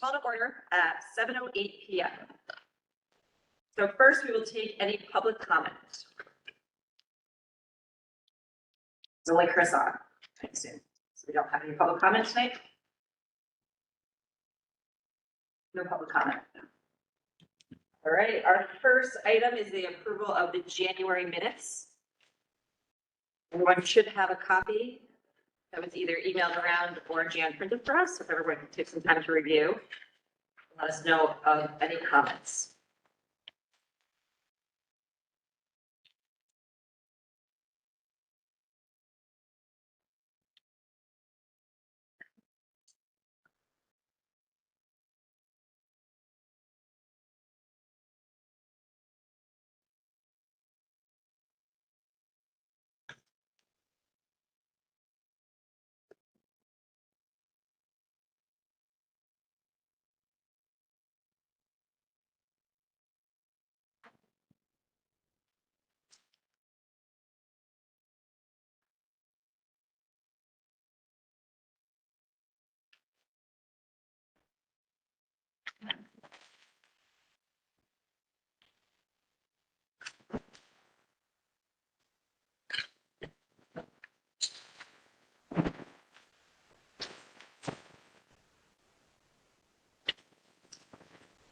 call to order at 7:08 PM. So first, we will take any public comment. It's only Chris on, I assume. So we don't have any public comment tonight? No public comment. All right, our first item is the approval of the January minutes. Everyone should have a copy that was either emailed around or Jan printed for us. If everyone can take some time to review, let us know of any comments.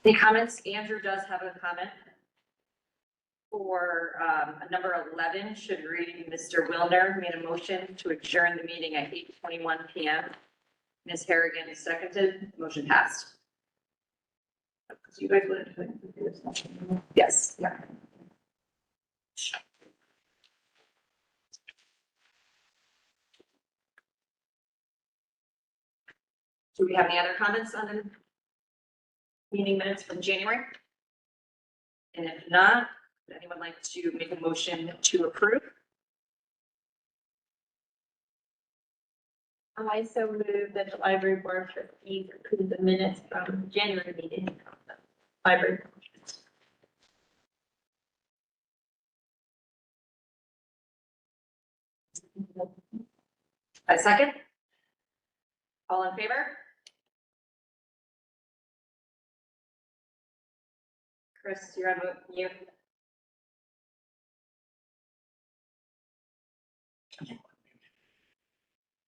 Any comments? Andrew does have a comment. For number 11, should read Mr. Wilner made a motion to adjourn the meeting at 8:21 PM. Ms. Harrigan seconded, motion passed. You guys wanted to? Yes, yeah. Do we have any other comments on the meeting minutes from January? And if not, would anyone like to make a motion to approve? I so move that the library board of trustees approve the minutes from the January meeting. Library. A second? All in favor? Chris, you're on mute.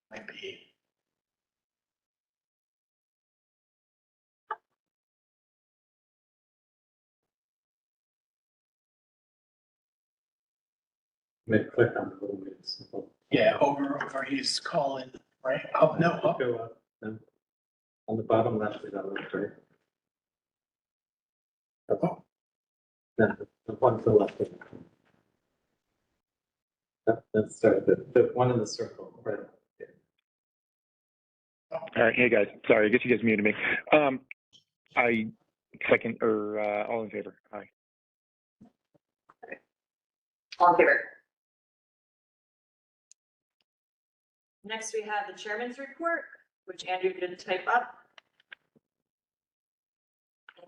Might be. Maybe click on the little bit. Yeah, over he's calling, right? Oh, no, up. Go up, and on the bottom left, we got a left, right? Oh. No, the one to the left. That's sorry, the one in the circle, right? Yeah. All right, hey guys, sorry, I guess you guys muted me. I second or all in favor? Aye. All in favor? Next, we have the chairman's report, which Andrew did type up.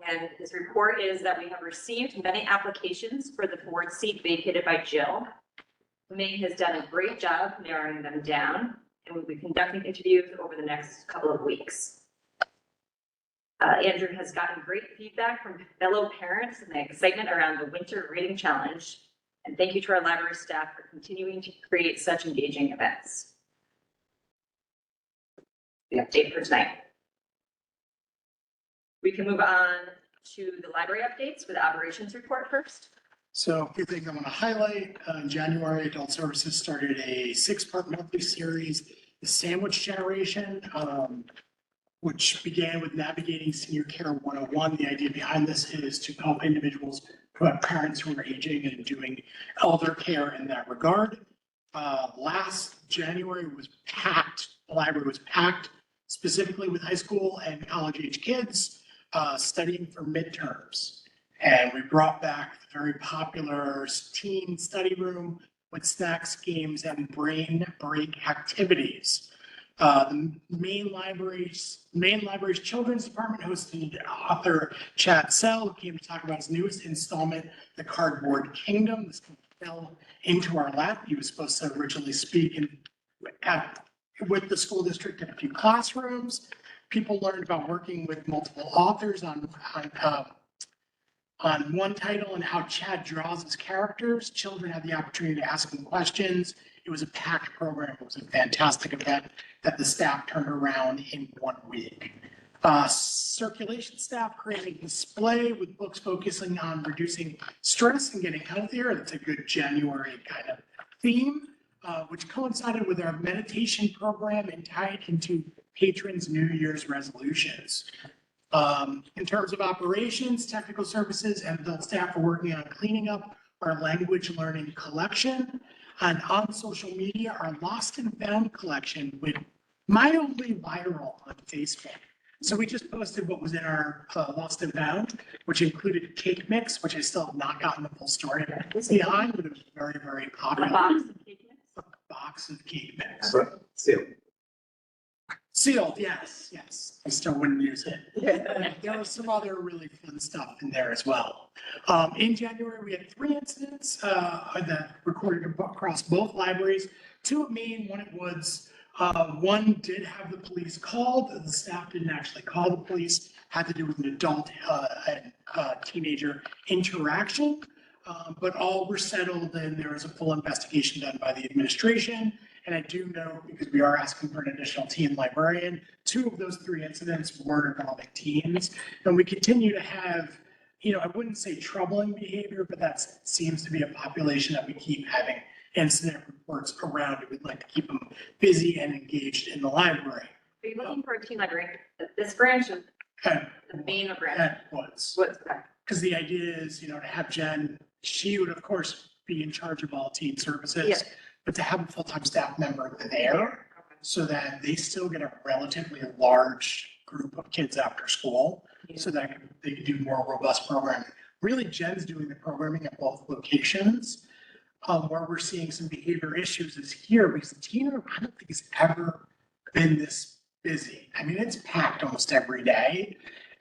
And his report is that we have received many applications for the board seat vacated by Jill. May has done a great job narrowing them down, and we'll be conducting interviews over the next couple of weeks. Andrew has gotten great feedback from fellow parents and the excitement around the Winter Reading Challenge. And thank you to our library staff for continuing to create such engaging events. The update for tonight. We can move on to the library updates with the operations report first. So a few things I want to highlight. In January, Adult Services started a 6-part monthly series, The Sandwich Generation, which began with Navigating Senior Care 101. The idea behind this is to help individuals who have parents who are aging and doing elder care in that regard. Last January was packed. The library was packed, specifically with high school and college age kids studying for midterms. And we brought back the very popular teen study room with snacks, games, and brain break activities. The main library's children's department hosted author Chad Sell, who came to talk about his newest installment, The Cardboard Kingdom. This fell into our lap. He was supposed to originally speak with the school district in a few classrooms. people learned about working with multiple authors on one title and how Chad draws his characters. Children had the opportunity to ask him questions. It was a packed program. It was a fantastic event that the staff turned around in 1 week. Circulation staff created a display with books focusing on reducing stress and getting healthier. That's a good January kind of theme, which coincided with our meditation program and tied into patrons' New Year's resolutions. In terms of operations, technical services, and adult staff are working on cleaning up our language learning collection. And on social media, our Lost and Found collection went mildly viral on Facebook. So we just posted what was in our Lost and Found, which included cake mix, which I still have not gotten the full story behind, but it was very, very A popular. box of cake mix? A box of cake mix. Seal. Sealed, yes. I still wouldn't use it. There was some other really fun stuff in there as well. In January, we had 3 incidents that recorded across both libraries, 2 at Maine, 1 at Woods. One did have the police called. The staff didn't actually call the police. Had to do with an adult and teenager interaction. But all were settled and there was a full investigation done by the administration. And I do know, because we are asking for an additional teen librarian, 2 of those 3 incidents were involving teens. And we continue to have, I wouldn't say troubling behavior, but that seems to be a population that we keep having incident reports around. We'd like to keep them busy and engaged in the library. Are you looking for a teen librarian at this branch or And the main or branch? that was, What's that? because the idea is, to have Jen, she would of course be in charge of all teen services. Yes. But to have a full-time staff member there Okay. so that they still get a relatively large group of kids after school, so that they can do more robust programming. Really, Jen's doing the programming at both locations. Where we're seeing some behavior issues is here, because the teen room, I don't think has ever been this busy. I mean, it's packed almost every day.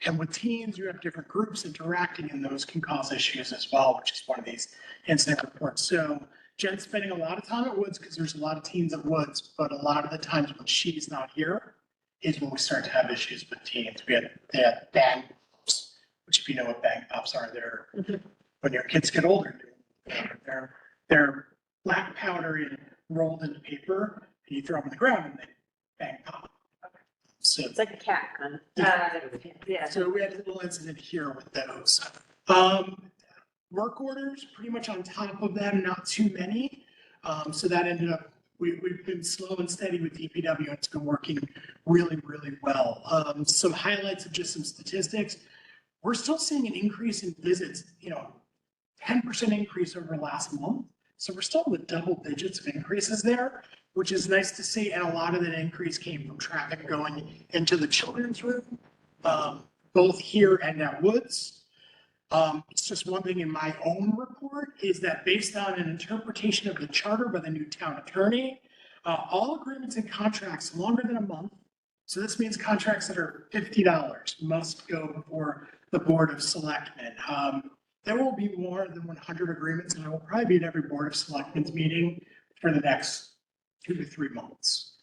And with teens, you have different groups interacting, and those can cause issues as well, which is one of these incident reports. So Jen's spending a lot of time at Woods because there's a lot of teens at Woods, but a lot of the times when she's not here is when we start to have issues with teens. They had bang pops, which if you know what bang pops are, they're when your kids get older, they're black powder and rolled into paper, and you throw them on the ground and they bang pop. So, It's like a cat kind of. Yeah. so we had a little incident here with those. Work orders, pretty much on top of them, not too many. So that ended up, we've been slow and steady with DPW. It's been working really, really well. Some highlights of just some statistics. We're still seeing an increase in visits, 10% increase over last month. So we're still with double digits of increases there, which is nice to see. And a lot of that increase came from traffic going into the children's room, both here and at Woods. It's just one thing in my own report is that based on an interpretation of the charter by the new town attorney, all agreements and contracts longer than a month, so this means contracts that are $50 must go before the Board of Selectmen. There will be more than 100 agreements, and I will probably be at every Board of Selectmen's meeting for the next 2 to 3 months.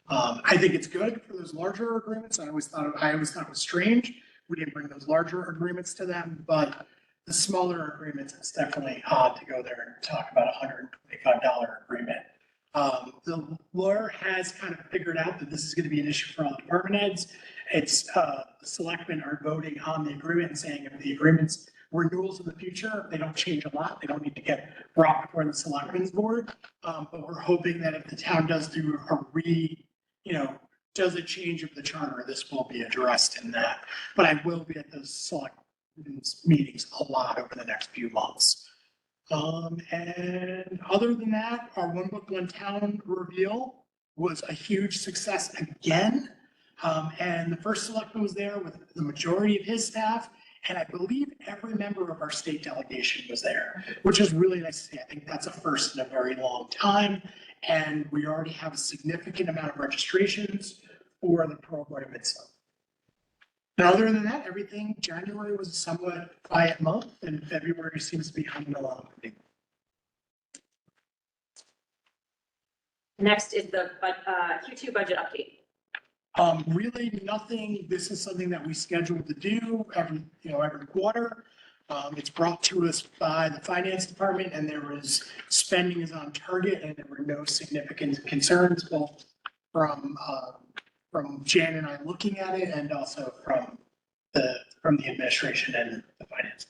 I think it's good for those larger agreements. I always thought it was strange. We didn't bring those larger agreements to them, but the smaller agreements, it's definitely odd to go there and talk about a $125 agreement. The lawyer has kind of figured out that this is going to be an issue for all the department heads. It's the selectmen are voting on the agreement and saying if the agreement's renewals in the future, they don't change a lot. They don't need to get brought before the selectmen's board. But we're hoping that if the town does do does a change of the charter, this will be addressed in that. But I will be at those select meetings a lot over the next few months. And other than that, our One Book, One Town reveal was a huge success again. And the first selectman was there with the majority of his staff. And I believe every member of our state delegation was there, which is really nice to see. I think that's a first in a very long time. And we already have a significant amount of registrations for the program itself. And other than that, January was a somewhat quiet month, and February seems to be humming along. Next is the Q2 budget update. Really nothing. This is something that we scheduled to do every quarter. It's brought to us by the finance department and there was spending is on target and there were no significant concerns, both from Jan and I looking at it and also from the administration and the finance.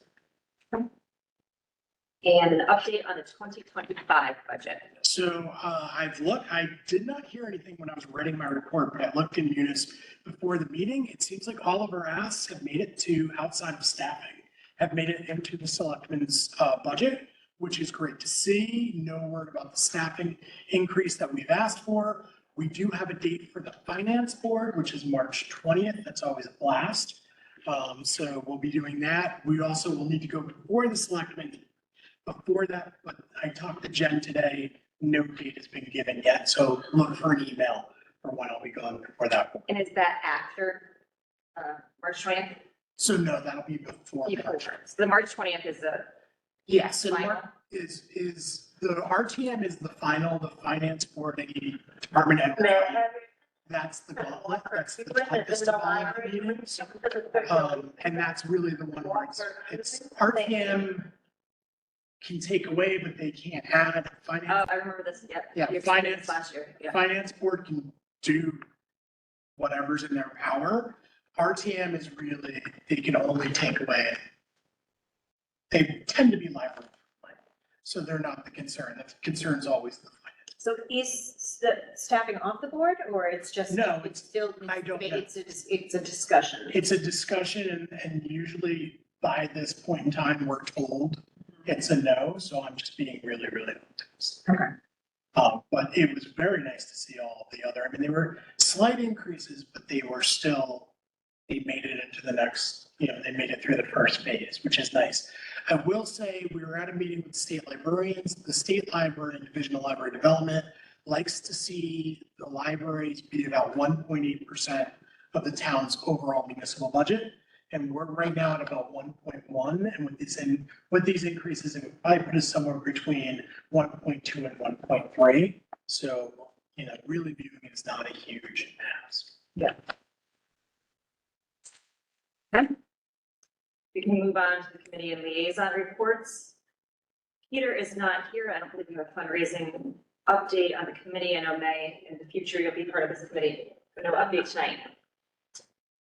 And an update on the 2025 budget. So I've looked, I did not hear anything when I was writing my report, but I looked in Munis before the meeting. It seems like all of our asks have made it to outside of staffing, have made it into the selectmen's budget, which is great to see. No word about the staffing increase that we've asked for. We do have a date for the finance board, which is March 20th. That's always a blast. So we'll be doing that. We also will need to go before the selectmen before that, but I talked to Jen today, no date has been given yet, so look for an email for when I'll be going before that. And is that after March 20th? So no, that'll be before. Before. So the March 20th is the Yes, so final? is the RTM is the final, the finance board, the department head. That's the gauntlet, that's the toughest of all the meetings. And that's really the one where it's RTM can take away, but they can't add. Oh, Finance, I remember this, yeah. Yeah, You finance. explained this last year, yeah. finance board can do whatever's in their power. RTM is really, they can only take away. They tend to be liable, so they're not the concern. The concern's always the finance. So is the staffing off the board or it's just? No, It's still, I don't know. it's a discussion. It's a discussion and usually by this point in time, we're told it's a no, so I'm just being really, really optimistic. Okay. But it was very nice to see all of the other, I mean, they were slight increases, but they were still, they made it into the next, they made it through the first phase, which is nice. I will say, we were at a meeting with state librarians. The state library and Division of Library Development likes to see the libraries be about 1.8% of the town's overall municipal budget. And we're right now at about 1.1, and with these increases, it would probably put us somewhere between 1.2 and 1.3. So, really viewing it as not a huge ask. We can move on to the committee and liaison reports. Peter is not here. I don't believe we have a fundraising update on the committee. I know May, in the future, you'll be part of this committee, but no update tonight.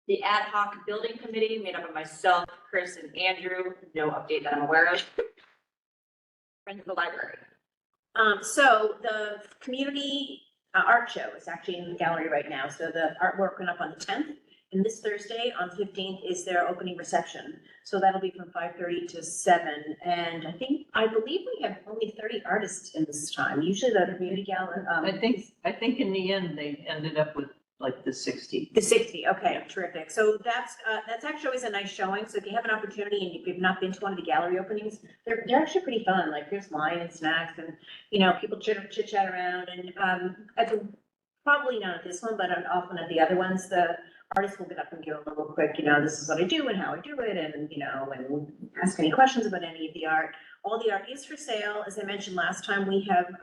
The ad hoc building committee made up of myself, Chris, and Andrew, no update that I'm aware of. Friends of the library. So the community art show is actually in the gallery right now. So the artwork went up on the 10th. And this Thursday on 15th is their opening reception. So that'll be from 5:30 to 7. And I believe we have only 30 artists in this time. Usually the community gallery. I think in the end, they ended up with like the 60. The 60, okay, terrific. So that's actually always a nice showing. So if you have an opportunity and if you've not been to one of the gallery openings, they're actually pretty fun. Like there's wine and snacks and, people chit chat around and, probably not at this one, but often at the other ones, the artists will get up and give a little quick, this is what I do and how I do it and, and ask any questions about any of the art. All the art is for sale. As I mentioned last time, we have,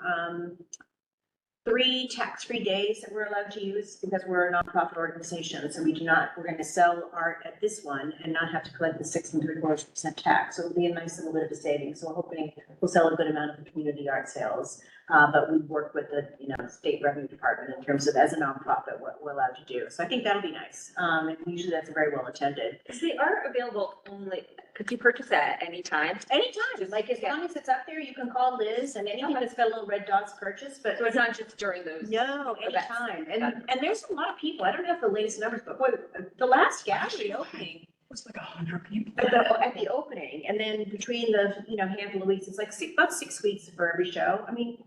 3 tax-free days that we're allowed to use because we're a nonprofit organization. So we're going to sell art at this one and not have to collect the 6.75% tax. So it'll be a nice little bit of a savings. So we're hoping we'll sell a good amount of the community art sales. But we work with the, state revenue department in terms of as a nonprofit, what we're allowed to do. So I think that'll be nice. And usually that's very well attended. Is the art available only, could you purchase that at any time? Anytime, like as long as it's up there, you can call Liz and anything that's got a little red dots purchase, but. So it's not just during those? No, events? anytime. And there's a lot of people. I don't have the latest numbers, but boy, the last gallery opening. It was like 100 people. At the opening, and then between the, handful of weeks, it's like about 6 weeks for every show. I mean,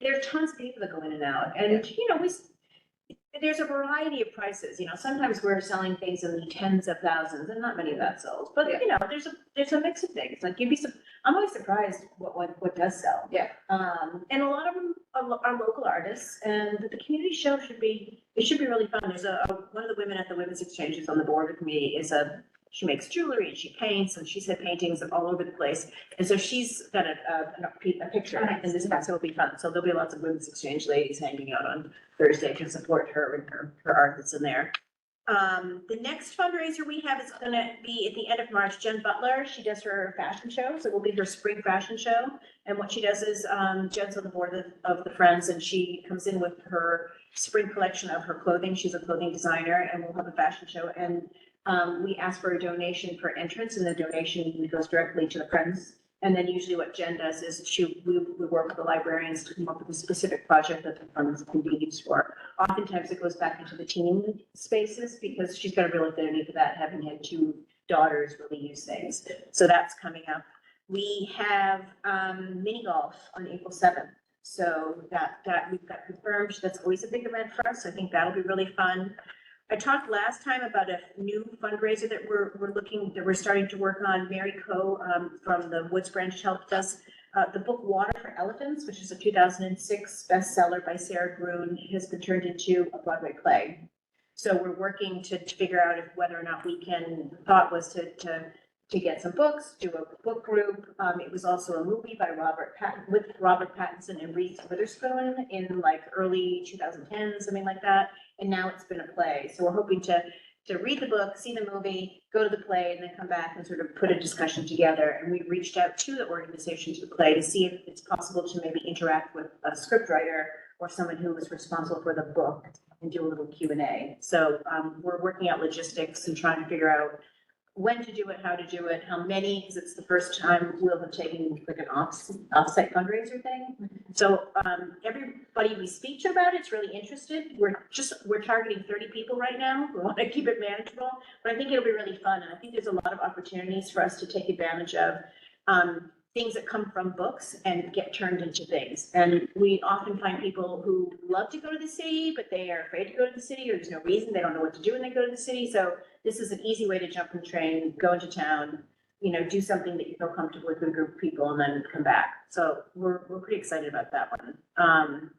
there are tons of people that go in and out, and, there's a variety of prices, sometimes we're selling things in the tens of thousands, and not many of that sells, but, there's a mix of things, like I'm always surprised what does sell. Yeah. And a lot of them are local artists, and the community show should be really fun. There's one of the women at the Women's Exchange who's on the board with me she makes jewelry and she paints and she's had paintings all over the place. And so she's got a picture in this box, so it'll be fun. So there'll be lots of women's exchange ladies hanging out on Thursday to support her and her art that's in there. The next fundraiser we have is gonna be at the end of March. Jen Butler, she does her fashion show, so it will be her spring fashion show. And what she does is, Jen's on the board of the Friends, and she comes in with her spring collection of her clothing. She's a clothing designer, and we'll have a fashion show. And we ask for a donation for entrance, and the donation goes directly to the Friends. And then usually what Jen does is we work with the librarians to come up with a specific project that the funds can be used for. Oftentimes it goes back into the teen spaces because she's got a real affinity for that, having had two daughters really use things. So that's coming up. We have mini golf on April 7th. So that we've got confirmed. That's always a big event for us. I think that'll be really fun. I talked last time about a new fundraiser that we're starting to work on. Mary Coe from the Woods Branch helped us. The book Water for Elephants, which is a 2006 bestseller by Sarah Gruen, has been turned into a Broadway play. So we're working to figure out whether or not we can, the thought was to get some books, do a book group. It was also a movie by with Robert Pattinson and Reese Witherspoon in like early 2010, something like that. And now it's been a play. So we're hoping to read the book, see the movie, go to the play, and then come back and sort of put a discussion together. And we reached out to the organization to the play to see if it's possible to maybe interact with a scriptwriter or someone who was responsible for the book and do a little Q&A. So we're working out logistics and trying to figure out when to do it, how to do it, how many, because it's the first time we'll have taken like an off-site fundraiser thing. So everybody we speak to about it's really interested. We're targeting 30 people right now. We want to keep it manageable, but I think it'll be really fun. And I think there's a lot of opportunities for us to take advantage of things that come from books and get turned into things. And we often find people who love to go to the city, but they are afraid to go to the city, or there's no reason, they don't know what to do when they go to the city. So this is an easy way to jump on the train, go into town, do something that you feel comfortable with a group of people and then come back. So we're pretty excited about that one.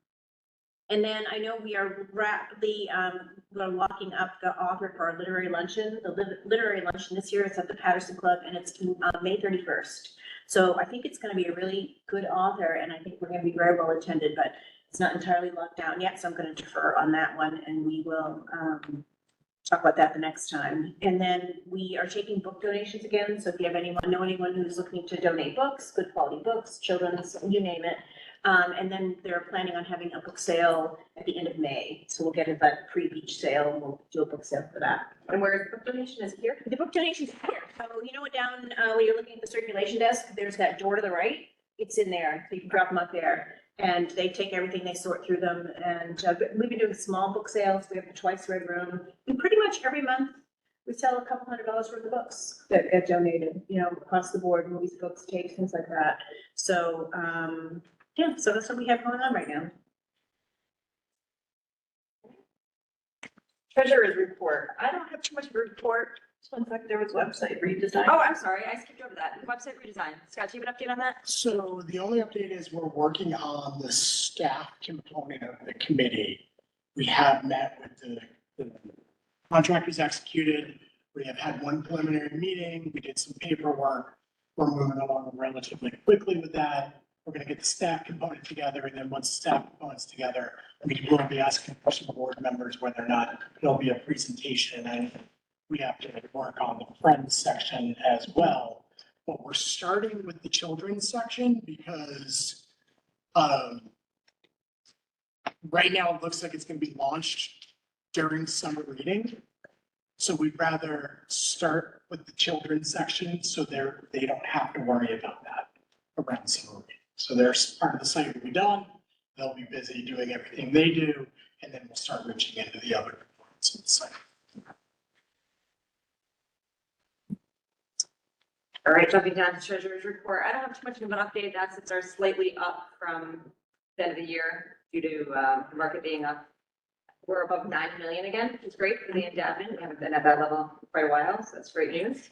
And then I know we are rapidly, we're locking up the author for our literary luncheon. The literary luncheon this year is at the Patterson Club, and it's May 31st. So I think it's going to be a really good author, and I think we're going to be very well attended, but it's not entirely locked down yet. So I'm going to defer on that one, and we will talk about that the next time. And then we are taking book donations again. So if you have know anyone who's looking to donate books, good quality books, children's, you name it. And then they're planning on having a book sale at the end of May. So we'll get a pre-beach sale and we'll do a book sale for that. And where is the book donation? Is it here? The book donation is here. So down when you're looking at the circulation desk, there's that door to the right. It's in there. So you can drop them up there. And they take everything, they sort through them. And we've been doing small book sales. We have the Twice Read Room. And pretty much every month we sell a couple $100 worth of books that get donated, across the board, movies, books, tapes, things like that. So, so that's what we have going on right now. Treasurer's report. I don't have too much of a report. Sounds like there was website redesign. Oh, I'm sorry. I skipped over that. Website redesign. Scott, do you have an update on that? So the only update is we're working on the staff component of the committee. We have met with the contractors executed. We have had one preliminary meeting. We did some paperwork. We're moving along relatively quickly with that. We're going to get the staff component together, and then once the staff component's together, we will be asking for some board members whether or not there'll be a presentation, and we have to work on the Friends section as well. But we're starting with the children's section because right now it looks like it's going to be launched during summer reading. So we'd rather start with the children's section so they don't have to worry about that around summer reading. So their part of the site will be done. They'll be busy doing everything they do, and then we'll start reaching into the other parts of the site. All right, jumping down to treasurer's report. I don't have too much of an update. Assets are slightly up from the end of the year due to the market being up. We're above 9 million again, which is great for the endowment. We haven't been at that level for quite a while, so that's great news.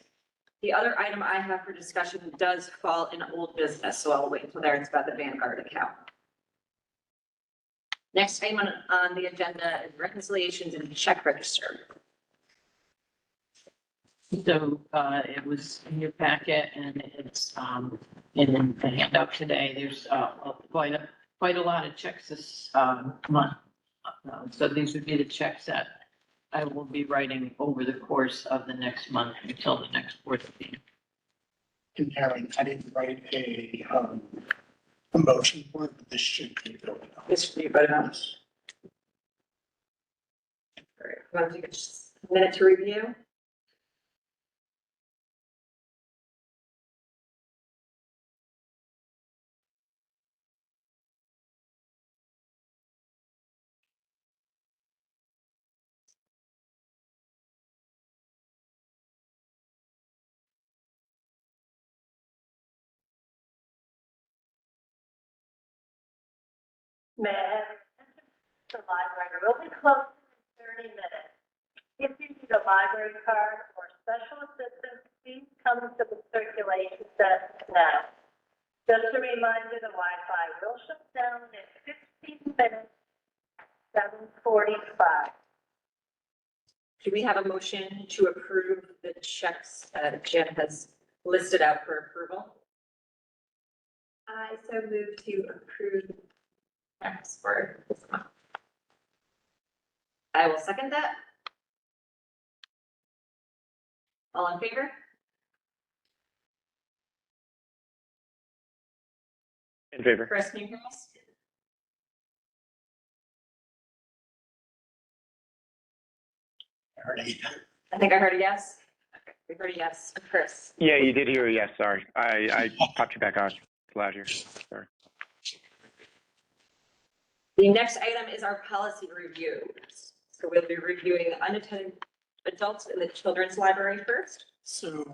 The other item I have for discussion does fall in old business, so I'll wait until there. It's about the Vanguard account. Next item on the agenda is reconciliations and check register. So, it was in your packet and it's, in the handout today, there's, quite a lot of checks this, month. So these would be the checks that I will be writing over the course of the next month until the next board meeting. And Aaron, I didn't write a motion for it, but this should be voted on. This should be voted on. All right, want to take a minute to review? May I have the library will be closed in 30 minutes. If you need a library card or special assistance, please come to the circulation desk now. Just a reminder, the Wi-Fi will shut down in 15 minutes, 7:45. Do we have a motion to approve the checks Jen has listed out for approval? I so move to approve. Checks for this month. I will second that. All in favor? In favor. Chris, can you hear us? Already. I think I heard a yes. Okay, we heard a yes. Chris? Yeah, you did hear a yes, sorry. I popped you back on. It's loud here. Sorry. The next item is our policy review. So we'll be reviewing unattended adults in the children's library first. So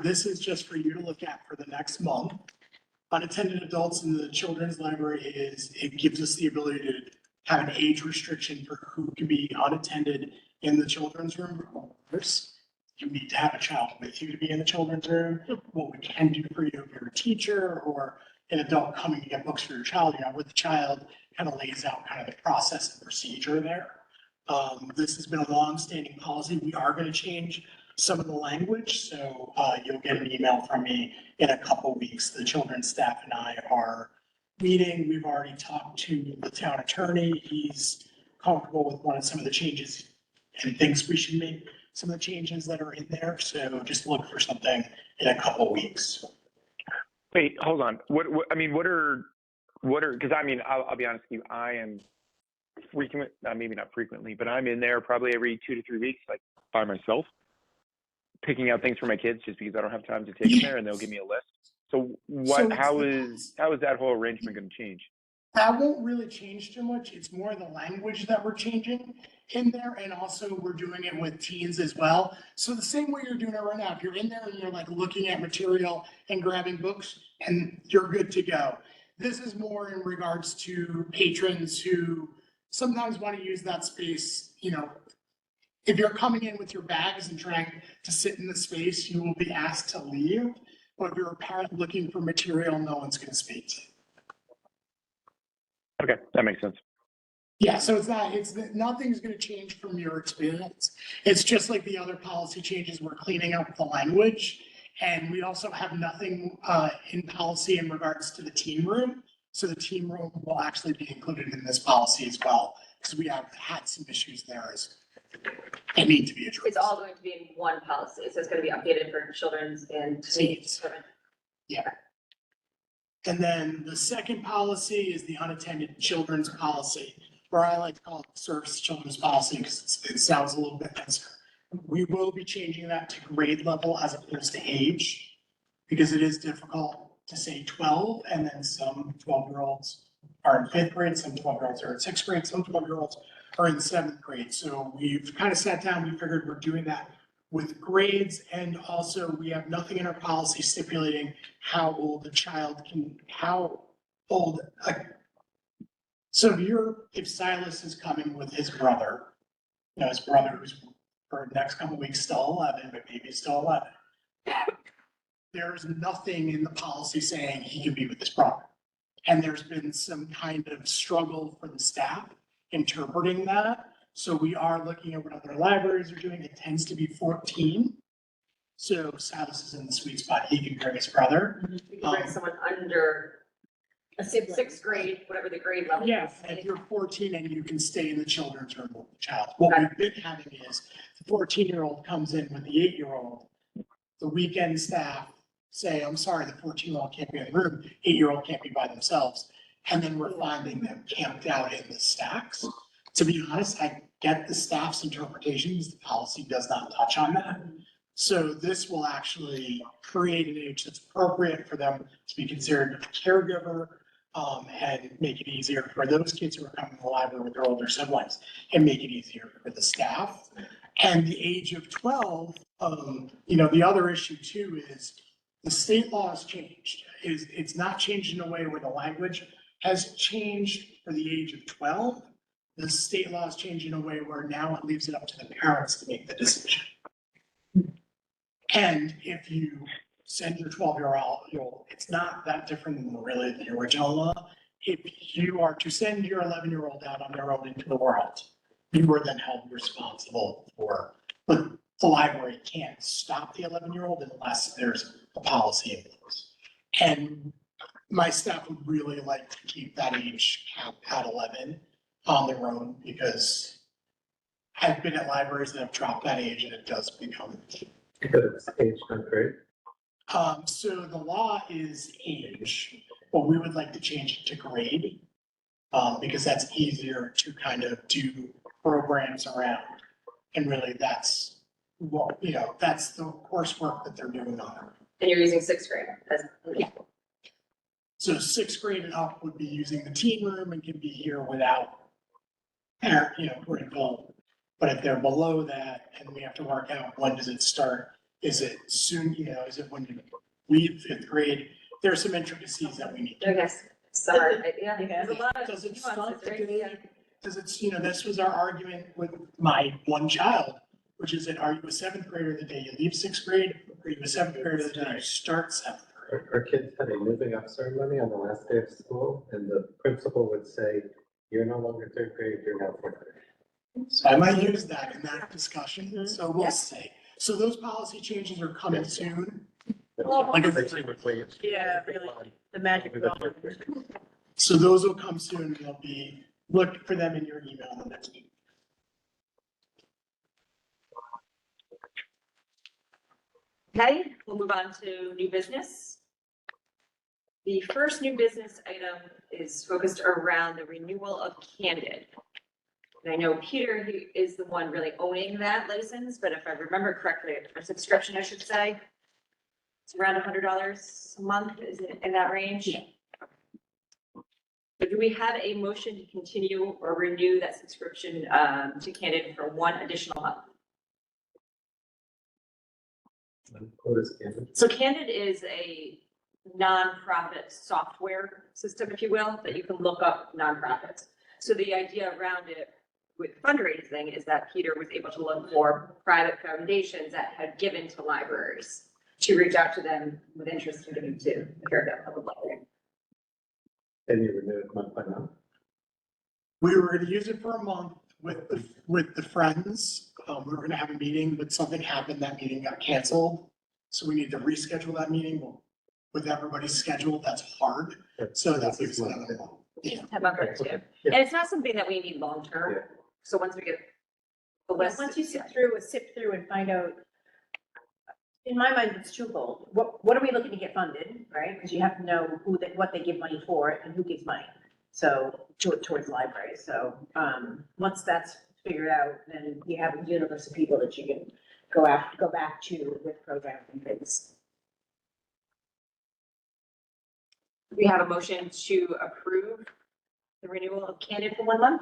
this is just for you to look at for the next month. Unattended adults in the children's library it gives us the ability to have an age restriction for who can be unattended in the children's room. First, you need to have a child with you to be in the children's room. What we can do for you if you're a teacher or an adult coming to get books for your child, with the child, kind of lays out kind of the process and procedure there. This has been a long-standing policy. We are going to change some of the language, so you'll get an email from me in a couple weeks. The children's staff and I are meeting. We've already talked to the town attorney. He's comfortable with some of the changes and thinks we should make some of the changes that are in there. So just look for something in a couple weeks. Wait, hold on. What are, because I'll be honest with you, I am frequent, maybe not frequently, but I'm in there probably every 2 to 3 weeks, like by myself, picking out things for my kids just because I don't have time to take them there and they'll give me a list. So how is that whole arrangement going to change? That won't really change too much. It's more the language that we're changing in there. And also we're doing it with teens as well. So the same way you're doing it right now, if you're in there and you're like looking at material and grabbing books and you're good to go. This is more in regards to patrons who sometimes want to use that space. If you're coming in with your bags and trying to sit in the space, you will be asked to leave. But if you're a parent looking for material, no one's going to speak to you. Okay, that makes sense. Yeah, so nothing's going to change from your experience. It's just like the other policy changes, we're cleaning up the language. And we also have nothing in policy in regards to the team room. So the team room will actually be included in this policy as well, because we have had some issues there that need to be addressed. It's all going to be in one policy. So it's going to be updated for children's and teens. Yeah. And then the second policy is the unattended children's policy, or I like to call it service children's policy because it sounds a little bit nicer. We will be changing that to grade level as opposed to age, because it is difficult to say 12, and then some 12-year-olds are in 5th grade, some 12-year-olds are in 6th grade, some 12-year-olds are in 7th grade. So we've kind of sat down, we figured we're doing that with grades, and also we have nothing in our policy stipulating how old a child so if Silas is coming with his brother, his brother who's for the next couple of weeks still 11, but maybe still 11. There's nothing in the policy saying he can be with his brother. And there's been some kind of struggle for the staff interpreting that. So we are looking at what other libraries are doing. It tends to be 14 So Silas is in the sweet spot. He can bring his brother. We can bring someone under A sibling. sixth grade, whatever the grade level Yeah, is. if you're 14 and you can stay in the children's room with the child. What we've been having is the 14-year-old comes in with the 8-year-old. The weekend staff say, I'm sorry, the 14-year-old can't be in the room, 8-year-old can't be by themselves. And then we're finding them camped out in the stacks. To be honest, I get the staff's interpretations. The policy does not touch on that. So this will actually create an age that's appropriate for them to be considered a caregiver, and make it easier for those kids who are coming to the library with their older siblings, and make it easier for the staff. And the age of 12, the other issue too is the state law has changed. It's not changed in a way where the language has changed for the age of 12. The state law has changed in a way where now it leaves it up to the parents to make the decision. And if you send your 12-year-old, it's not that different than really the original law. If you are to send your 11-year-old out on their own into the world, you are then held responsible for, but the library can't stop the 11-year-old unless there's a policy in place. And my staff would really like to keep that age cap at 11 on their own, because I've been at libraries that have dropped that age and it does become. But it's age, not grade. So the law is age, but we would like to change it to grade, because that's easier to kind of do programs around. And really that's what, that's the coursework that they're doing on it. And you're using sixth grade as, Yeah. So sixth grade and up would be using the teen room and can be here without parent, parental. But if they're below that and we have to work out, when does it start? Is it soon, is it when you leave fifth grade? There are some intricacies that we need. I guess, summer, yeah, there's a lot of Does it start nuances, the right? day? Yeah. Does it, this was our argument with my one child, which is that are you a seventh grader the day you leave sixth grade? Or are you a seventh grader the day you start seventh grade? Our kids had a moving up ceremony on the last day of school, and the principal would say, "You're no longer third grade, you're now fourth grade." So I might use that in that discussion, Mhm. so we'll see. So those policy changes are coming soon. Well, Like, Yeah, really, the magic wand. so those will come soon, they'll be, look for them in your email the next week. Okay, we'll move on to new business. The first new business item is focused around the renewal of Candid. And I know Peter he is the one really owning that license, but if I remember correctly, or subscription, I should say, it's around $100 a month, is it in that range? Yeah. But do we have a motion to continue or renew that subscription to Candid for one additional month? What is Canada? So Candid is a nonprofit software system, if you will, that you can look up nonprofits. So the idea around it with fundraising is that Peter was able to look for private foundations that had given to libraries to reach out to them with interest in giving to the Fairfield Public Library. And you renew it month by month? We were gonna use it for a month with the friends. We were gonna have a meeting, but something happened, that meeting got canceled. So we need to reschedule that meeting. With everybody's schedule, that's hard. So that gives us another month. Yeah. Have a break too. And it's not something that we need long-term. Yeah. So once we get the Well, list. once you sift through and find out, in my mind, it's twofold. What are we looking to get funded, right? Because you have to know what they give money for and who gives money. So towards libraries. So, once that's figured out, then you have a universe of people that you can go back to with programs and things. We have a motion to approve the renewal of Candid for 1 month.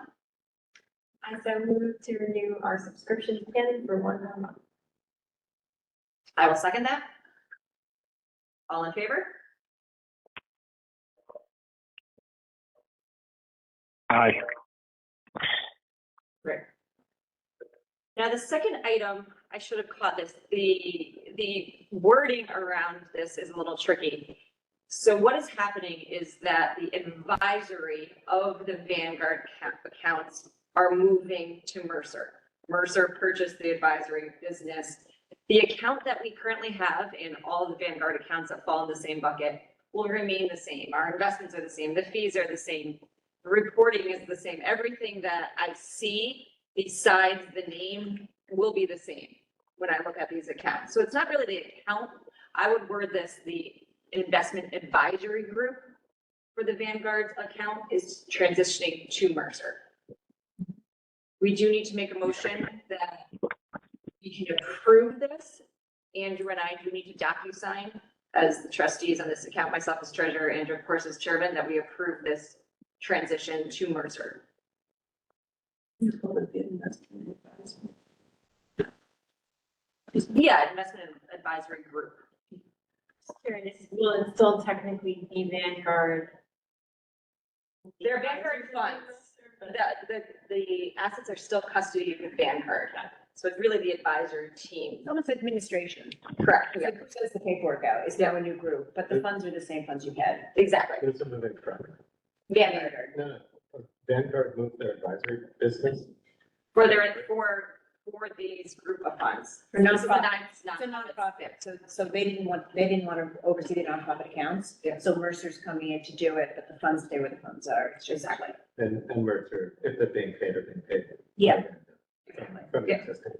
I so move to renew our subscription to Canon for 1 more month. I will second that. All in favor? Aye. Great. Now, the second item, I should have caught this, the wording around this is a little tricky. So what is happening is that the advisory of the Vanguard accounts are moving to Mercer. Mercer purchased the advisory business. The account that we currently have and all the Vanguard accounts that fall in the same bucket will remain the same. Our investments are the same, the fees are the same, the reporting is the same. Everything that I see besides the name will be the same when I look at these accounts. So it's not really the account. I would word this, the investment advisory group for the Vanguard account is transitioning to Mercer. We do need to make a motion that we can approve this. Andrew and I do need to DocuSign as the trustees on this account, myself as treasurer, Andrew, of course, as chairman, that we approve this transition to Mercer. Yeah, investment advisory group. Will it still technically be Vanguard? They're Vanguard funds. The assets are still custody of Vanguard. So it's really the advisory team. It's almost administration. Correct. It's like who sends the paperwork out? It's now a new group, but the funds are the same funds you had. Exactly. There's a moving from. Vanguard. No, Vanguard moved their advisory business. For these group of funds. For This is a nonprofit. non- It's a nonprofit, so they didn't want to oversee the nonprofit accounts. Yeah. So Mercer's coming in to do it, but the funds stay where the funds are. It's just. Exactly. And Mercer, if they're being paid, are being paid. Yeah. From the Yeah. existing.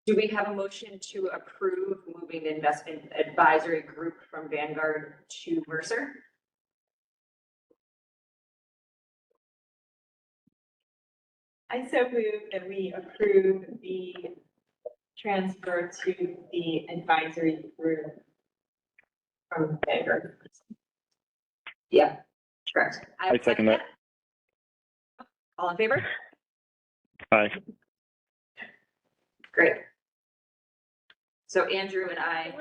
Do we have a motion to approve moving the investment advisory group from Vanguard to Mercer? I so move that we approve the transfer to the advisory group from Vanguard. Yeah, correct. I second that. All in favor? Aye. Great. So Andrew and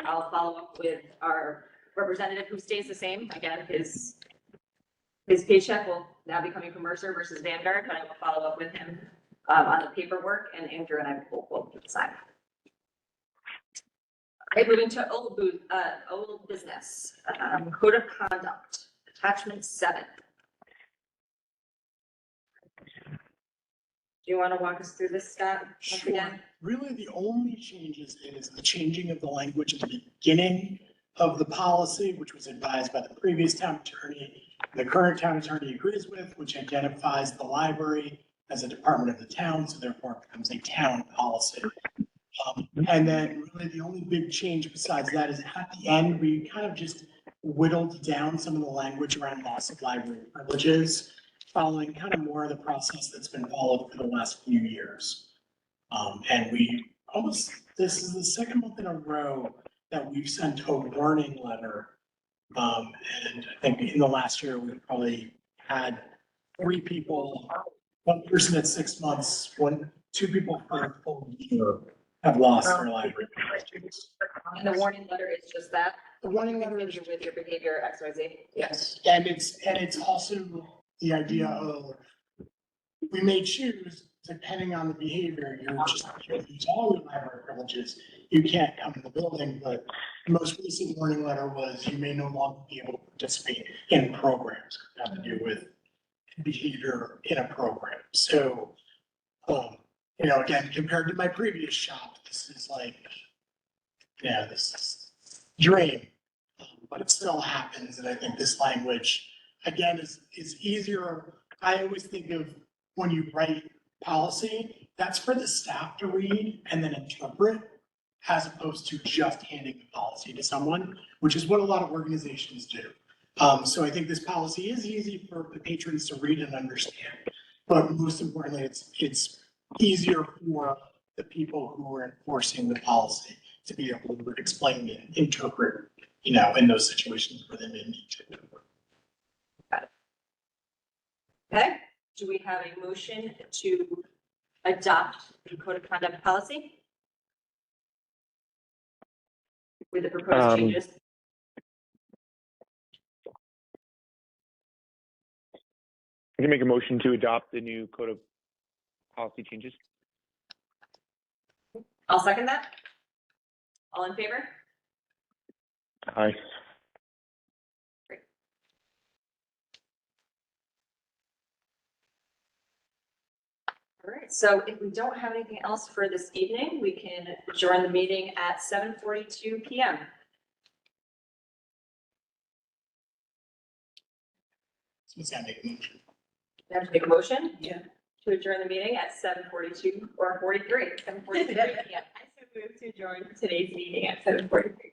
I'll follow up with our representative who stays the same. Again, his paycheck will now be coming from Mercer versus Vanguard, but I will follow up with him on the paperwork, and Andrew and I will sign. Okay, moving to old business, code of conduct, attachment 7. Do you want to walk us through this, Scott? once Sure. again? Really, the only changes is the changing of the language at the beginning of the policy, which was advised by the previous town attorney. The current town attorney agrees with, which identifies the library as a department of the town, so therefore it becomes a town policy. And then really the only big change besides that is at the end, we kind of just whittled down some of the language around loss of library privileges, following kind of more of the process that's been followed for the last few years. And this is the second month in a row that we've sent a warning letter. And I think in the last year, we probably had 3 people, 1 person at 6 months, 2 people for a full year have lost their library privileges. And the warning letter is just that? The warning letter is, With your behavior XYZ? yes, and it's also the idea of, we may choose, depending on the behavior, you lose all your library privileges, you can't come in the building, but the most recent warning letter was you may no longer be able to participate in programs that have to do with behavior in a program. So, again, compared to my previous shop, this is like, this is dream. But it still happens, and I think this language, again, is easier. I always think of when you write policy, that's for the staff to read and then interpret, as opposed to just handing the policy to someone, which is what a lot of organizations do. So I think this policy is easy for the patrons to read and understand, but most importantly, it's easier for the people who are enforcing the policy to be able to explain and interpret, in those situations where they may need to. Okay, do we have a motion to adopt the code of conduct policy? With the proposed changes? I can make a motion to adopt the new code of policy changes. I'll second that. All in favor? Aye. All right, so if we don't have anything else for this evening, we can adjourn the meeting at 7:42 PM. So it's gonna make a motion. You have to make a motion? Yeah. To adjourn the meeting at 7:42 or 43, 7:43 PM. I so moved to join today's meeting at 7:43.